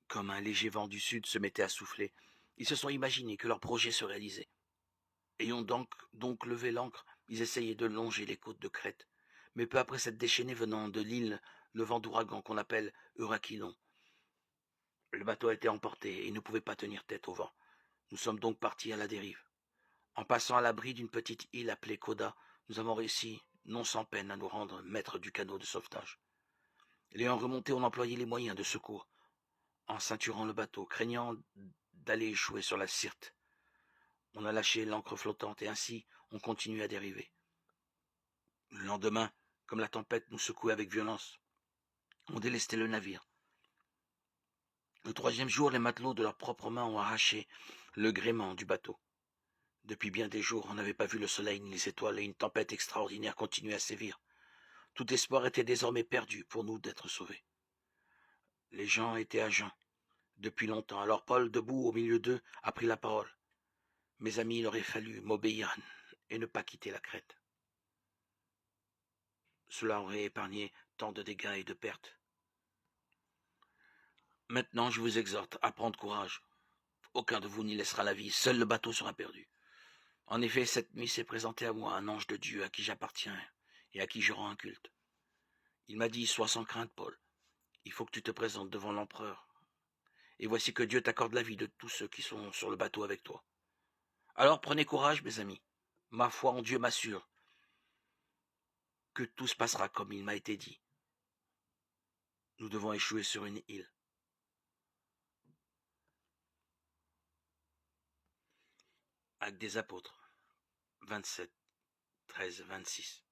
Comme un léger vent du sud se mettait à souffler, ils se sont imaginés que leur projet se réalisait. Ayant donc levé l'ancre, ils essayaient de longer les côtes de Crète. Mais peu après cette déchaînée venant de l'île, le vent d'ouragan qu'on appelle Eurakilon, le bateau a été emporté et ne pouvait pas tenir tête au vent. Nous sommes donc partis à la dérive. En passant à l'abri d'une petite île appelée Koda, nous avons réussi, non sans peine, à nous rendre maîtres du canot de sauvetage. L'ayant remonté, on employait les moyens de secours, en ceinturant le bateau, craignant d'aller échouer sur la Syrte. On a lâché l'ancre flottante et ainsi on continue à dériver. Le lendemain, comme la tempête nous secouait avec violence, on délestait le navire. Le troisième jour, les matelots de leurs propres mains ont arraché le gréement du bateau. Depuis bien des jours, on n'avait pas vu le soleil ni les étoiles et une tempête extraordinaire continuait à sévir. Tout espoir était désormais perdu pour nous d'être sauvés. Les gens étaient à jeun depuis longtemps, alors Paul, debout au milieu d'eux, a pris la parole. Mes amis, il aurait fallu m'obéir et ne pas quitter la Crète. Cela aurait épargné tant de dégâts et de pertes. Maintenant, je vous exhorte à prendre courage. Aucun de vous n'y laissera la vie, seul le bateau sera perdu. En effet, cette nuit s'est présenté à moi un ange de Dieu à qui j'appartiens et à qui je rends un culte. Il m'a dit, sois sans crainte, Paul. Il faut que tu te présentes devant l'empereur. Et voici que Dieu t'accorde la vie de tous ceux qui sont sur le bateau avec toi. Alors prenez courage, mes amis. Ma foi en Dieu m'assure que tout se passera comme il m'a été dit. Nous devons échouer sur une île. Actes des apôtres, 27, 13, 26.